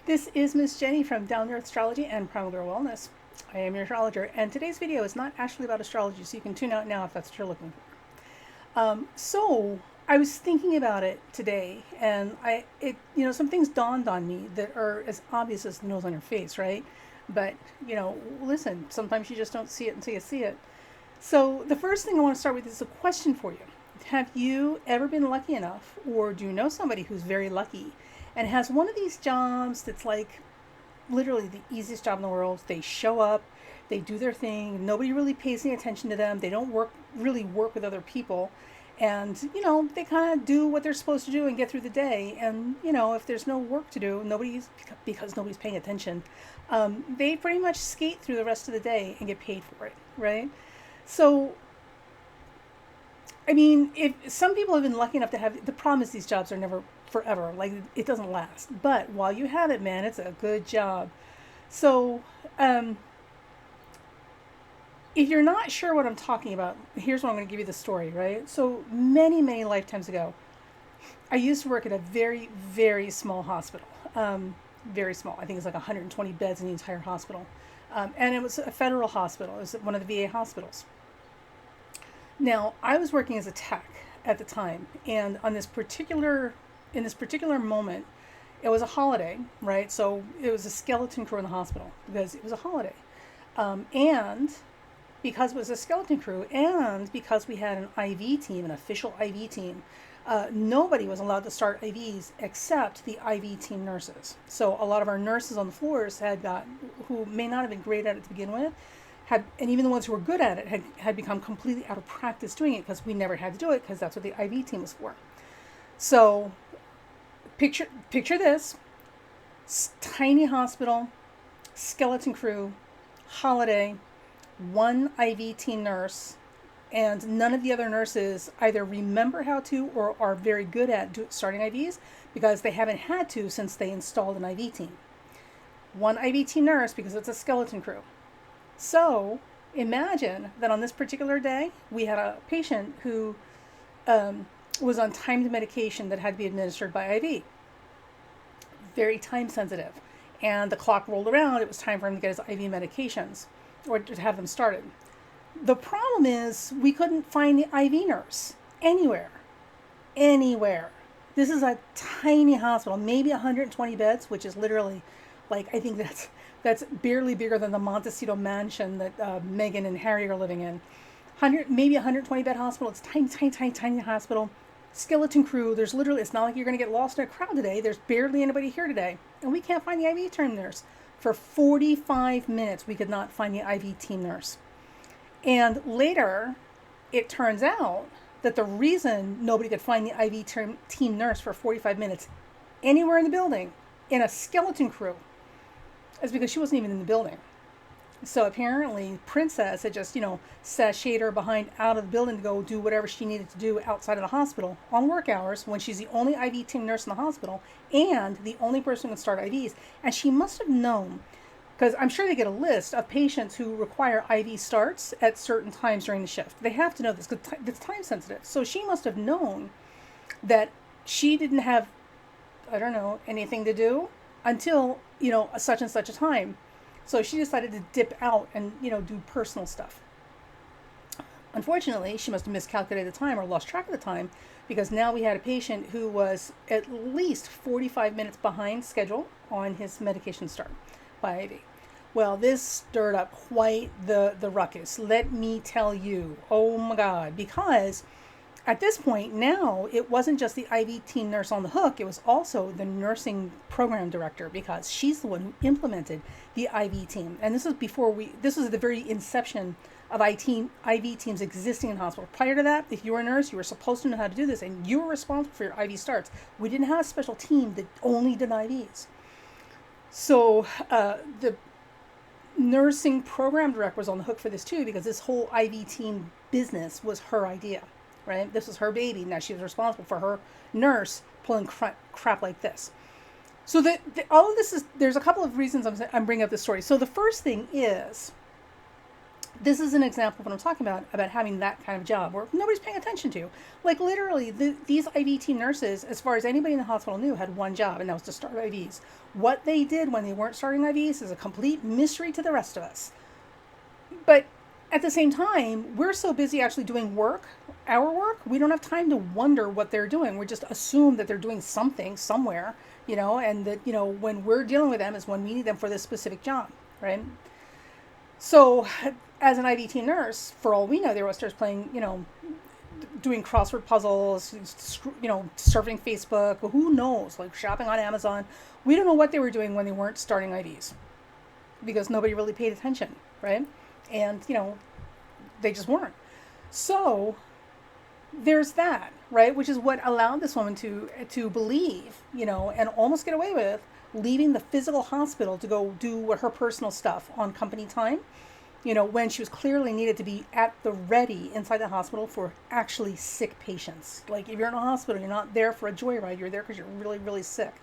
This is Miss Jenny from Down Earth Astrology and Primal Girl Wellness. I am your astrologer, and today's video is not actually about astrology, so you can tune out now if that's what you're looking for. So I was thinking about it today, and some things dawned on me that are as obvious as the nose on your face, right? But listen, sometimes you just don't see it until you see it. So the first thing I want to start with is a question for you. Have you ever been lucky enough, or do you know somebody who's very lucky and has one of these jobs that's like literally the easiest job in the world? They show up, they do their thing, nobody really pays any attention to them, they don't really work with other people, and they kind of do what they're supposed to do and get through the day. And if there's no work to do, because nobody's paying attention, they pretty much skate through the rest of the day and get paid for it, right? So I mean, if some people have been lucky enough to have, the problem is these jobs are never forever, like it doesn't last. But while you have it, man, it's a good job. So if you're not sure what I'm talking about, here's what I'm going to give you the story, right? So many lifetimes ago, I used to work at a very, very small hospital. Very small. I think it's like 120 beds in the entire hospital. And it was a federal hospital. It was one of the VA hospitals. Now, I was working as a tech at the time, and in this particular moment, it was a holiday, right? So it was a skeleton crew in the hospital because it was a holiday. And because it was a skeleton crew, and because we had an IV team, an official IV team, nobody was allowed to start IVs except the IV team nurses. So a lot of our nurses on the floors who may not have been great at it to begin with, and even the ones who were good at it had become completely out of practice doing it because we never had to do it because that's what the IV team was for. So picture this: tiny hospital, skeleton crew, holiday, one IV team nurse, and none of the other nurses either remember how to or are very good at starting IVs because they haven't had to since they installed an IV team. One IV team nurse because it's a skeleton crew. So imagine that on this particular day, we had a patient who was on timed medication that had to be administered by IV. Very time sensitive. And the clock rolled around, it was time for him to get his IV medications or to have them started. The problem is we couldn't find the IV nurse anywhere. This is a tiny hospital, maybe 120 beds, which is literally like, I think that's barely bigger than the Montecito mansion that Meghan and Harry are living in. Maybe 120 bed hospital. It's tiny hospital. Skeleton crew. It's not like you're going to get lost in a crowd today. There's barely anybody here today. And we can't find the IV team nurse. For 45 minutes, we could not find the IV team nurse. And later, it turns out that the reason nobody could find the IV team nurse for 45 minutes anywhere in the building, in a skeleton crew, is because she wasn't even in the building. So apparently Princess had just, sashayed her behind out of the building to go do whatever she needed to do outside of the hospital on work hours when she's the only IV team nurse in the hospital and the only person who can start IVs. And she must have known, because I'm sure they get a list of patients who require IV starts at certain times during the shift. They have to know this because it's time sensitive. So she must have known that she didn't have, anything to do until, such and such a time. So she decided to dip out and, do personal stuff. Unfortunately, she must have miscalculated the time or lost track of the time because now we had a patient who was at least 45 minutes behind schedule on his medication start by IV. Well, this stirred up quite the ruckus. Let me tell you. Oh my God. Because at this point now, it wasn't just the IV team nurse on the hook, it was also the nursing program director because she's the one who implemented the IV team. And this was the very inception of IV teams existing in hospital. Prior to that, if you were a nurse, you were supposed to know how to do this and you were responsible for your IV starts. We didn't have a special team that only did IVs. So the nursing program director was on the hook for this too because this whole IV team business was her idea. Right? This was her baby. Now she was responsible for her nurse pulling crap like this. So all of this is, there's a couple of reasons I'm bringing up this story. So the first thing is This is an example of what I'm talking about having that kind of job where nobody's paying attention to. Like literally, these IVT nurses, as far as anybody in the hospital knew, had one job, and that was to start IVs. What they did when they weren't starting IVs is a complete mystery to the rest of us. But at the same time, we're so busy actually doing work, our work, we don't have time to wonder what they're doing. We just assume that they're doing something somewhere, and that, when we're dealing with them is when we need them for this specific job, right? So as an IVT nurse, for all we know, they were upstairs playing, doing crossword puzzles, surfing Facebook, who knows, like shopping on Amazon. We don't know what they were doing when they weren't starting IVs because nobody really paid attention, right? And, they just weren't. So there's that, right? Which is what allowed this woman to believe, and almost get away with leaving the physical hospital to go do her personal stuff on company time, when she was clearly needed to be at the ready inside the hospital for actually sick patients. Like if you're in a hospital, you're not there for a joyride, you're there because you're really, really sick.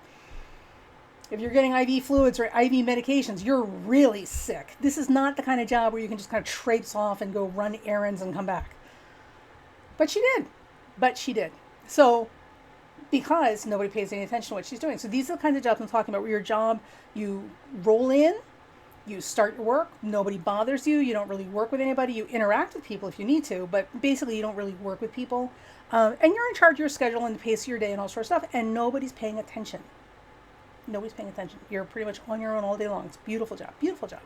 If you're getting IV fluids or IV medications, you're really sick. This is not the kind of job where you can just kind of traipse off and go run errands and come back. But she did. So, because nobody pays any attention to what she's doing. So these are the kinds of jobs I'm talking about, where your job, you roll in, you start your work, nobody bothers you, you don't really work with anybody, you interact with people if you need to, but basically you don't really work with people. And you're in charge of your schedule and the pace of your day and all sorts of stuff, and nobody's paying attention. Nobody's paying attention. You're pretty much on your own all day long. It's a beautiful job. Beautiful job.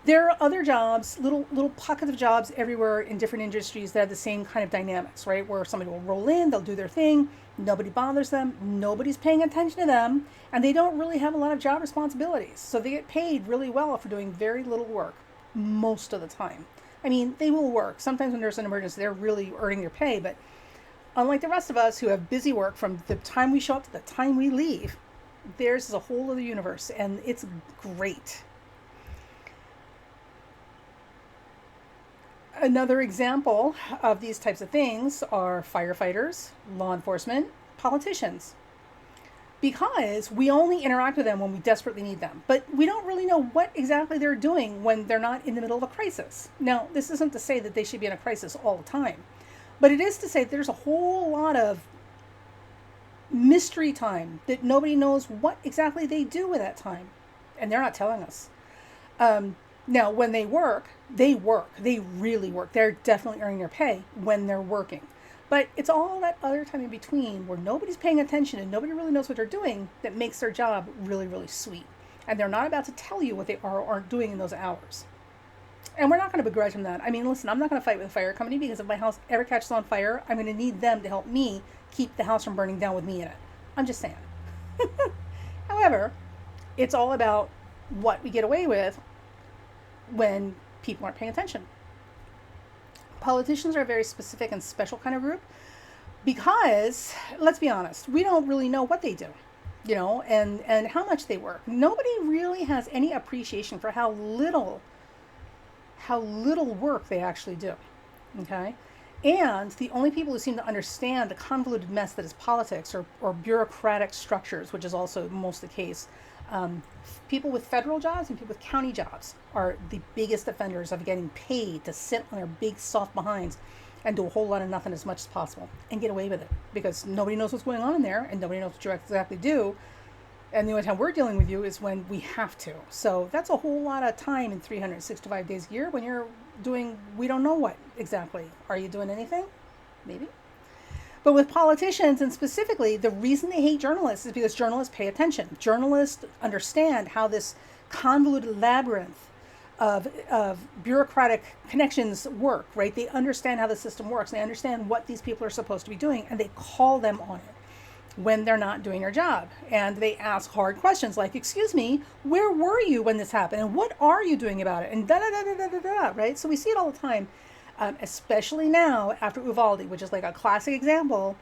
There are other jobs, little pockets of jobs everywhere in different industries that have the same kind of dynamics, right? Where somebody will roll in, they'll do their thing, nobody bothers them, nobody's paying attention to them, and they don't really have a lot of job responsibilities. So they get paid really well for doing very little work most of the time. I mean, they will work. Sometimes when there's an emergency, they're really earning their pay, but unlike the rest of us who have busy work from the time we show up to the time we leave, theirs is a whole other universe, and it's great. Another example of these types of things are firefighters, law enforcement, politicians. Because we only interact with them when we desperately need them. But we don't really know what exactly they're doing when they're not in the middle of a crisis. Now, this isn't to say that they should be in a crisis all the time. But it is to say that there's a whole lot of mystery time that nobody knows what exactly they do with that time. And they're not telling us. Now, when they work. They really work. They're definitely earning their pay when they're working. But it's all that other time in between where nobody's paying attention and nobody really knows what they're doing that makes their job really, really sweet. And they're not about to tell you what they are or aren't doing in those hours. And we're not going to begrudge them that. I mean, listen, I'm not going to fight with a fire company because if my house ever catches on fire, I'm going to need them to help me keep the house from burning down with me in it. I'm just saying. However, it's all about what we get away with when people aren't paying attention. Politicians are a very specific and special kind of group because, let's be honest, we don't really know what they do, and how much they work. Nobody really has any appreciation for how little work they actually do, okay? And the only people who seem to understand the convoluted mess that is politics or bureaucratic structures, which is also most of the case, people with federal jobs and people with county jobs are the biggest offenders of getting paid to sit on their big soft behinds and do a whole lot of nothing as much as possible and get away with it because nobody knows what's going on in there and nobody knows what you exactly do. And the only time we're dealing with you is when we have to. So that's a whole lot of time in 365 days a year when you're doing, we don't know what exactly. Are you doing anything? Maybe. But with politicians, and specifically, the reason they hate journalists is because journalists pay attention. Journalists understand how this convoluted labyrinth of bureaucratic connections work, right? They understand how the system works. They understand what these people are supposed to be doing, and they call them on it when they're not doing their job. And they ask hard questions like, excuse me, where were you when this happened? And what are you doing about it? And da-da-da-da-da-da, right? So we see it all the time. Especially now after Uvalde, which is like a classic example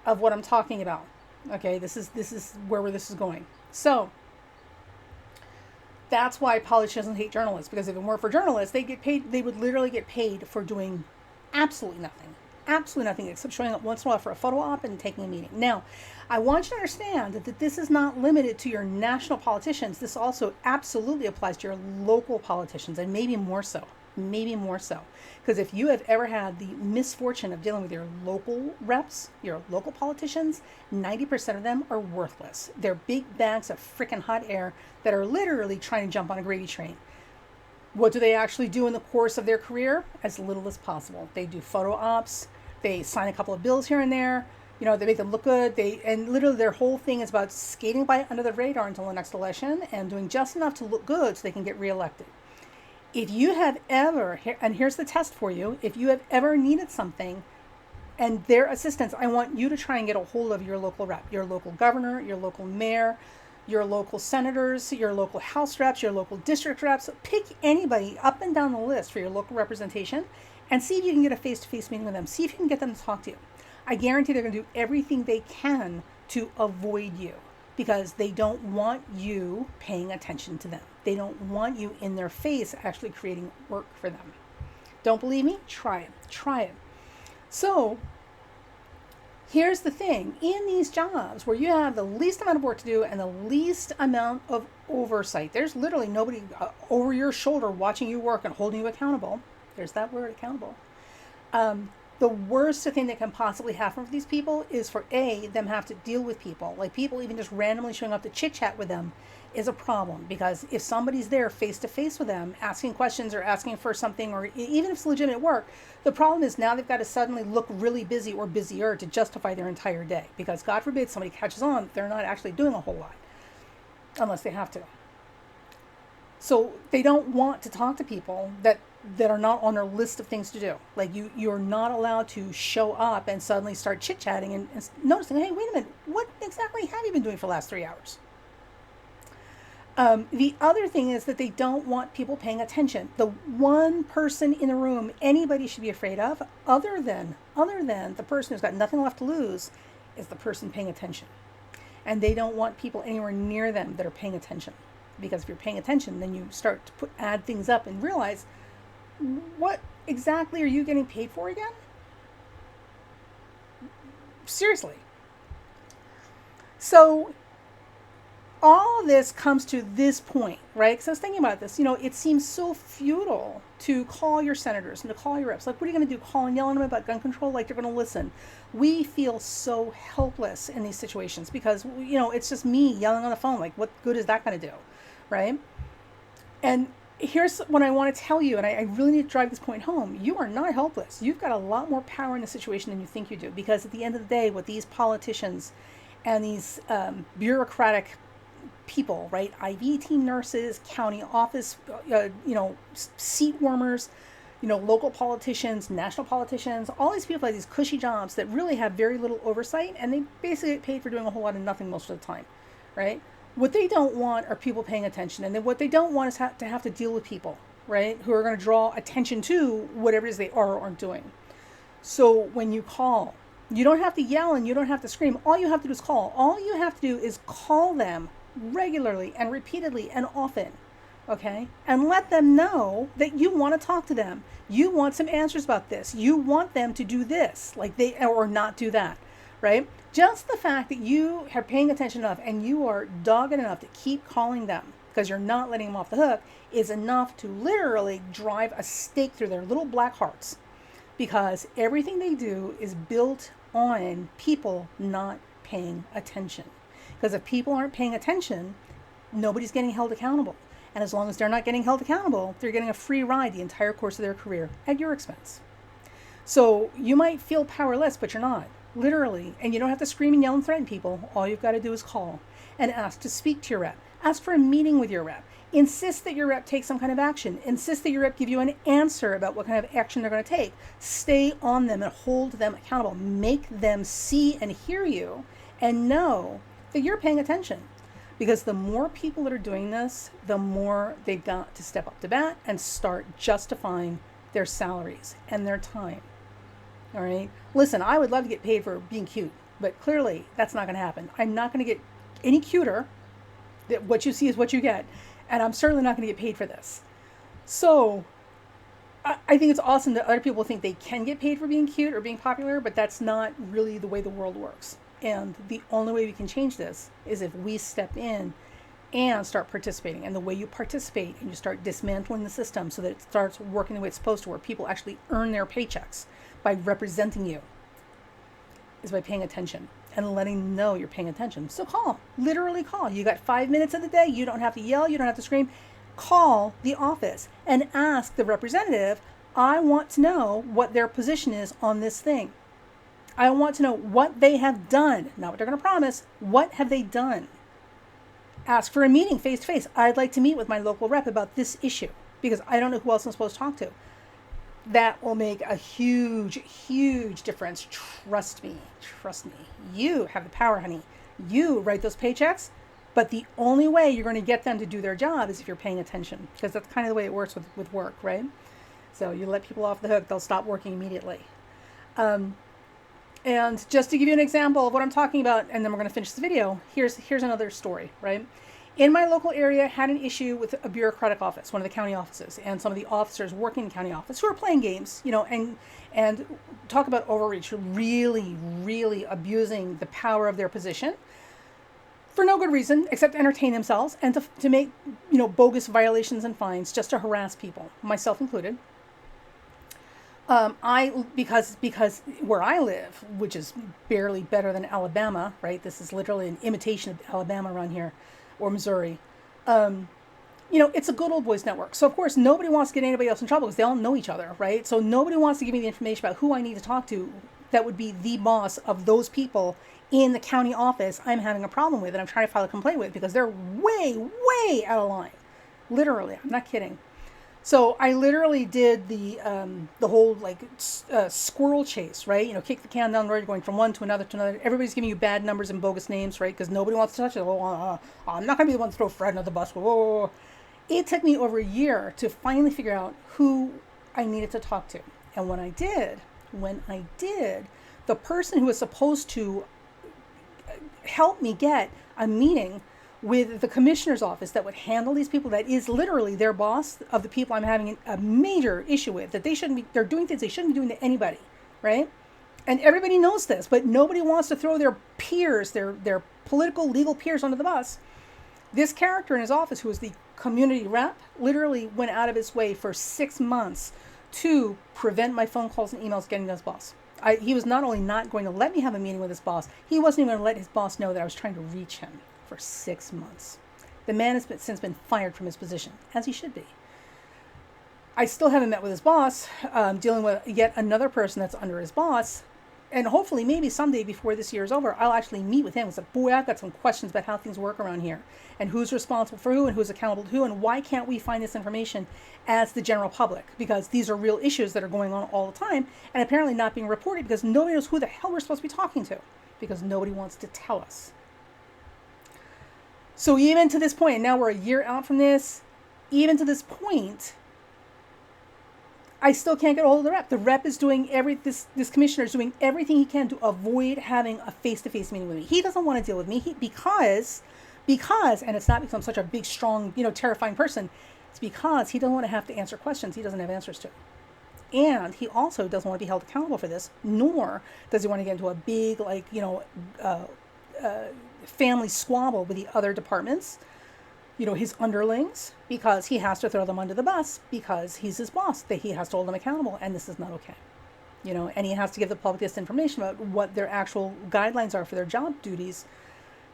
of what I'm talking about. Okay, this is where this is going. So that's why politicians hate journalists, because if it weren't for journalists, they would literally get paid for doing absolutely nothing except showing up once in a while for a photo op and taking a meeting. Now, I want you to understand that this is not limited to your national politicians. This also absolutely applies to your local politicians, and maybe more so. maybe more so. Because if you have ever had the misfortune of dealing with your local reps, your local politicians, 90% of them are worthless. They're big bags of freaking hot air that are literally trying to jump on a gravy train. What do they actually do in the course of their career? As little as possible. They do photo ops. They sign a couple of bills here and there. You know, they make them look good. And literally their whole thing is about skating by under the radar until the next election and doing just enough to look good so they can get reelected. If you have ever, and here's the test for you, if you have ever needed something and their assistance, I want you to try and get a hold of your local rep, your local governor, your local mayor, your local senators, your local house reps, your local district reps. Pick anybody up and down the list for your local representation and see if you can get a face-to-face meeting with them. See if you can get them to talk to you. I guarantee they're going to do everything they can to avoid you because they don't want you paying attention to them. They don't want you in their face actually creating work for them. Don't believe me? Try it. Try it. So here's the thing. In these jobs where you have the least amount of work to do and the least amount of oversight, there's literally nobody over your shoulder watching you work and holding you accountable. There's that word, accountable. The worst thing that can possibly happen for these people is for them have to deal with people. Like people even just randomly showing up to chit chat with them is a problem, because if somebody's there face to face with them asking questions or asking for something, or even if it's legitimate work, the problem is now they've got to suddenly look really busy or busier to justify their entire day, because God forbid somebody catches on they're not actually doing a whole lot unless they have to. So they don't want to talk to people that are not on their list of things to do. Like you're not allowed to show up and suddenly start chit-chatting and noticing, hey, wait a minute, what exactly have you been doing for the last 3 hours? The other thing is that they don't want people paying attention. The one person in the room anybody should be afraid of, other than the person who's got nothing left to lose, is the person paying attention. And they don't want people anywhere near them that are paying attention. Because if you're paying attention, then you start to add things up and realize, what exactly are you getting paid for again? Seriously. So all of this comes to this point, right? Because I was thinking about this, it seems so futile to call your senators and to call your reps. Like, what are you going to do? Call and yell at them about gun control? Like, they're going to listen. We feel so helpless in these situations because, it's just me yelling on the phone. Like, what good is that going to do? Right? And here's what I want to tell you, and I really need to drive this point home. You are not helpless. You've got a lot more power in the situation than you think you do, because at the end of the day, what these politicians and these bureaucratic people, right, IV team nurses, county office, seat warmers, local politicians, national politicians, all these people have these cushy jobs that really have very little oversight, and they basically get paid for doing a whole lot of nothing most of the time, right? What they don't want are people paying attention. And then what they don't want is to have to deal with people, right, who are going to draw attention to whatever it is they are or aren't doing. So when you call, you don't have to yell and you don't have to scream. All you have to do is call. All you have to do is call them regularly and repeatedly and often, okay? And let them know that you want to talk to them. You want some answers about this. You want them to do this, or not do that, right? Just the fact that you are paying attention enough and you are dogged enough to keep calling them because you're not letting them off the hook is enough to literally drive a stake through their little black hearts, because everything they do is built on people not paying attention. Because if people aren't paying attention, nobody's getting held accountable. And as long as they're not getting held accountable, they're getting a free ride the entire course of their career at your expense. So you might feel powerless, but you're not. Literally. And you don't have to scream and yell and threaten people. All you've got to do is call and ask to speak to your rep. Ask for a meeting with your rep. Insist that your rep take some kind of action. Insist that your rep give you an answer about what kind of action they're going to take. Stay on them and hold them accountable. Make them see and hear you and know that you're paying attention. Because the more people that are doing this, the more they've got to step up to bat and start justifying their salaries and their time. All right. Listen, I would love to get paid for being cute, but clearly that's not going to happen. I'm not going to get any cuter. That what you see is what you get. And I'm certainly not going to get paid for this. So I think it's awesome that other people think they can get paid for being cute or being popular, but that's not really the way the world works. And the only way we can change this is if we step in and start participating. And the way you participate and you start dismantling the system so that it starts working the way it's supposed to, where people actually earn their paychecks by representing you, is by paying attention and letting them know you're paying attention. So call, literally call. You got 5 minutes of the day. You don't have to yell. You don't have to scream. Call the office and ask the representative, I want to know what their position is on this thing. I want to know what they have done, not what they're going to promise. What have they done? Ask for a meeting face to face. I'd like to meet with my local rep about this issue because I don't know who else I'm supposed to talk to. That will make a huge, huge difference. Trust me. Trust me. You have the power, honey. You write those paychecks, but the only way you're going to get them to do their job is if you're paying attention, because that's kind of the way it works with work, right? So you let people off the hook, they'll stop working immediately. And just to give you an example of what I'm talking about, and then we're going to finish the video, here's another story, right? In my local area, had an issue with a bureaucratic office, one of the county offices, and some of the officers working in the county office who are playing games, and talk about overreach, really, really abusing the power of their position for no good reason except to entertain themselves and to make, bogus violations and fines just to harass people, myself included. Because where I live, which is barely better than Alabama, right? This is literally an imitation of Alabama around here, or Missouri. It's a good old boys network. So of course, nobody wants to get anybody else in trouble because they all know each other, right? So nobody wants to give me the information about who I need to talk to that would be the boss of those people in the county office I'm having a problem with and I'm trying to file a complaint with because they're way, way out of line. Literally, I'm not kidding. So I literally did the whole squirrel chase, right? Kick the can down the road, going from one to another to another. Everybody's giving you bad numbers and bogus names, right? Because nobody wants to touch it. I'm not going to be the one to throw Fred under the bus. Whoa. It took me over a year to finally figure out who I needed to talk to. And when I did, the person who was supposed to help me get a meeting with the commissioner's office that would handle these people, that is literally their boss of the people I'm having a major issue with, that they're doing things they shouldn't be doing to anybody, right? And everybody knows this, but nobody wants to throw their peers, their political, legal peers under the bus. This character in his office, who was the community rep, literally went out of his way for 6 months to prevent my phone calls and emails getting to his boss. He was not only not going to let me have a meeting with his boss, he wasn't even going to let his boss know that I was trying to reach him. For 6 months. The man has since been fired from his position, as he should be. I still haven't met with his boss, dealing with yet another person that's under his boss, and hopefully maybe someday before this year is over, I'll actually meet with him and say, boy, I've got some questions about how things work around here, and who's responsible for who, and who's accountable to who, and why can't we find this information as the general public? Because these are real issues that are going on all the time, and apparently not being reported because nobody knows who the hell we're supposed to be talking to, because nobody wants to tell us. So even to this point, and now we're a year out from this, even to this point, I still can't get a hold of the rep. The rep is doing this commissioner is doing everything he can to avoid having a face-to-face meeting with me. He doesn't want to deal with me because, and it's not because I'm such a big, strong, terrifying person. It's because he doesn't want to have to answer questions he doesn't have answers to. And he also doesn't want to be held accountable for this, nor does he want to get into a big, family squabble with the other departments, his underlings, because he has to throw them under the bus because he's his boss, that he has to hold them accountable, and this is not okay. And he has to give the public this information about what their actual guidelines are for their job duties,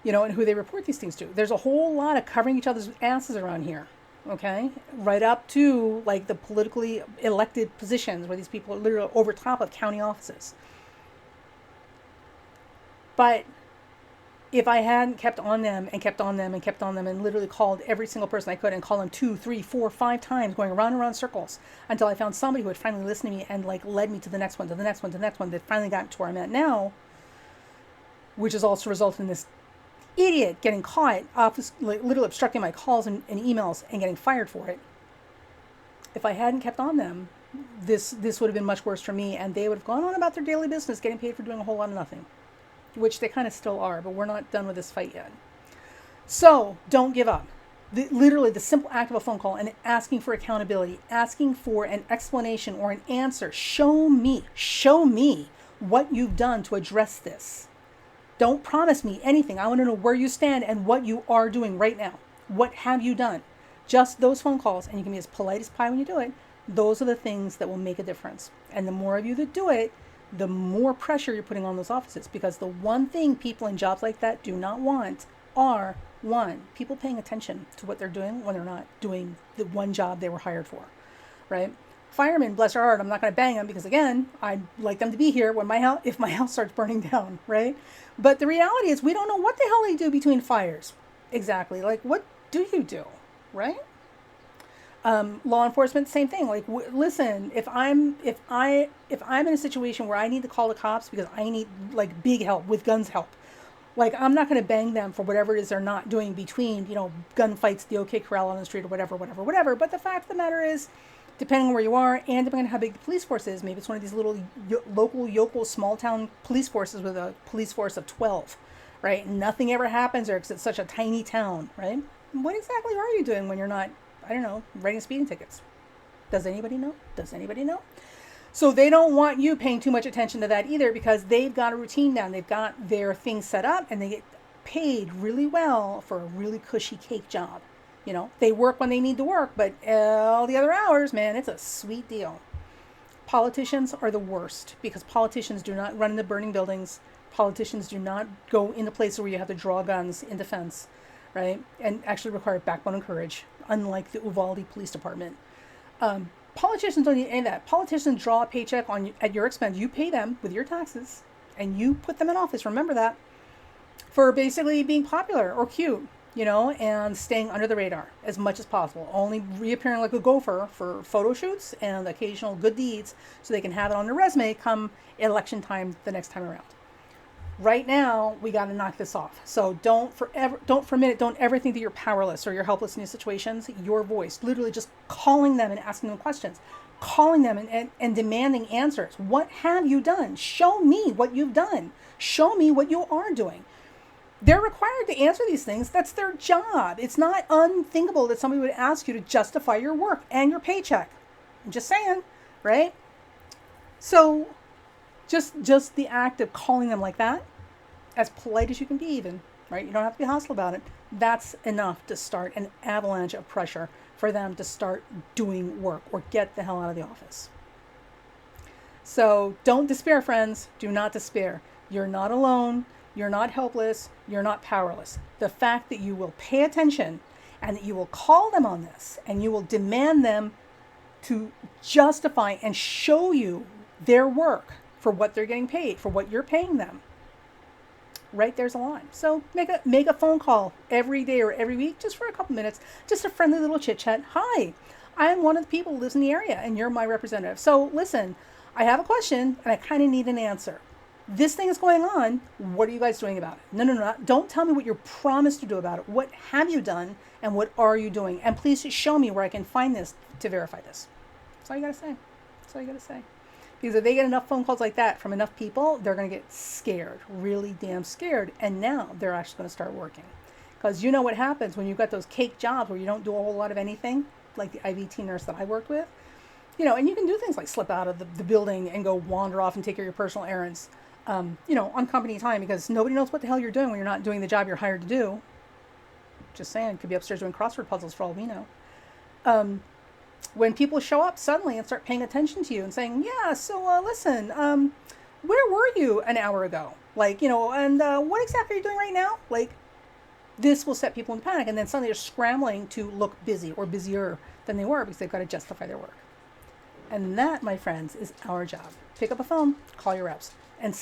and who they report these things to. There's a whole lot of covering each other's asses around here, okay? Right up to the politically elected positions where these people are literally over top of county offices. But if I hadn't kept on them and literally called every single person I could and called them 2, 3, 4, 5 times, going around and around circles until I found somebody who would finally listen to me and led me to the next one, that finally got to where I'm at now, which has also resulted in this idiot getting caught, literally obstructing my calls and emails and getting fired for it. If I hadn't kept on them, this would have been much worse for me, and they would have gone on about their daily business, getting paid for doing a whole lot of nothing. Which they kind of still are, but we're not done with this fight yet. So don't give up. Literally the simple act of a phone call and asking for accountability, asking for an explanation or an answer. Show me what you've done to address this. Don't promise me anything. I want to know where you stand and what you are doing right now. What have you done? Just those phone calls, and you can be as polite as pie when you do it. Those are the things that will make a difference. And the more of you that do it, the more pressure you're putting on those offices. Because the one thing people in jobs like that do not want are, one, people paying attention to what they're doing when they're not doing the one job they were hired for, right? Firemen, bless their heart, I'm not going to bang them because, again, I'd like them to be here when if my house starts burning down, right? But the reality is we don't know what the hell they do between fires. Exactly. Like, what do you do, right? Law enforcement, same thing. Like, listen, if I'm in a situation where I need to call the cops because I need like big help with guns help, like I'm not going to bang them for whatever it is they're not doing between, gunfights, the OK Corral on the street or whatever. But the fact of the matter is, depending on where you are and depending on how big the police force is, maybe it's one of these little local, yokel, small town police forces with a police force of 12, right? Nothing ever happens there because it's such a tiny town, right? What exactly are you doing when you're not, I don't know, writing speeding tickets? Does anybody know? So they don't want you paying too much attention to that either because they've got a routine down. They've got their things set up and they get paid really well for a really cushy cake job. They work when they need to work, but all the other hours, man, it's a sweet deal. Politicians are the worst because politicians do not run into burning buildings. Politicians do not go into places where you have to draw guns in defense, right? And actually require backbone and courage, unlike the Uvalde Police Department. Politicians don't need any of that. Politicians draw a paycheck at your expense. You pay them with your taxes, and you put them in office. Remember that, for basically being popular or cute, and staying under the radar as much as possible. Only reappearing like a gopher for photo shoots and occasional good deeds so they can have it on their resume come election time the next time around. Right now, we got to knock this off. So don't for a minute, don't ever think that you're powerless or you're helpless in these situations. Your voice, literally just calling them and asking them questions, calling them and demanding answers. What have you done? Show me what you've done. Show me what you are doing. They're required to answer these things. That's their job. It's not unthinkable that somebody would ask you to justify your work and your paycheck. I'm just saying, right? So just the act of calling them like that, as polite as you can be even, right? You don't have to be hostile about it. That's enough to start an avalanche of pressure for them to start doing work or get the hell out of the office. So don't despair, friends. Do not despair. You're not alone. You're not helpless. You're not powerless. The fact that you will pay attention and that you will call them on this and you will demand them to justify and show you their work for what they're getting paid, for what you're paying them. Right there's a line. So make a phone call every day or every week, just for a couple minutes, just a friendly little chit chat. Hi, I am one of the people who lives in the area and you're my representative. So listen, I have a question and I kind of need an answer. This thing is going on. What are you guys doing about it? No. Don't tell me what you're promised to do about it. What have you done and what are you doing? And please show me where I can find this to verify this. That's all you got to say. Because if they get enough phone calls like that from enough people, they're going to get scared, really damn scared. And now they're actually going to start working. Because you know what happens when you've got those cake jobs where you don't do a whole lot of anything, like the IVT nurse that I worked with. And you can do things like slip out of the building and go wander off and take care of your personal errands. On company time, because nobody knows what the hell you're doing when you're not doing the job you're hired to do. Just saying, could be upstairs doing crossword puzzles for all we know. When people show up suddenly and start paying attention to you and saying, yeah, so listen, where were you an hour ago? And what exactly are you doing right now? This will set people in panic, and then suddenly they're scrambling to look busy or busier than they were because they've got to justify their work. And that, my friends, is our job. Pick up a phone, call your reps. And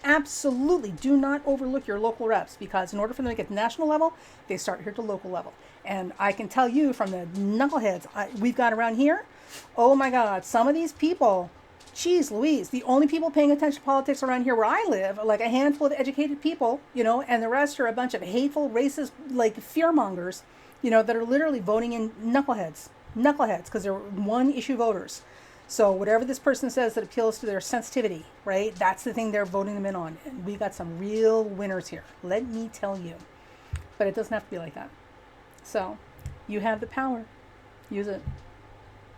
absolutely do not overlook your local reps, because in order for them to get to national level, they start here at the local level. And I can tell you from the knuckleheads we've got around here, oh my God, some of these people, geez Louise, the only people paying attention to politics around here where I live are like a handful of educated people, and the rest are a bunch of hateful, racist, fearmongers, that are literally voting in knuckleheads, because they're one-issue voters. So whatever this person says that appeals to their sensitivity, right, that's the thing they're voting them in on. And we got some real winners here, let me tell you. But it doesn't have to be like that. So you have the power. Use it.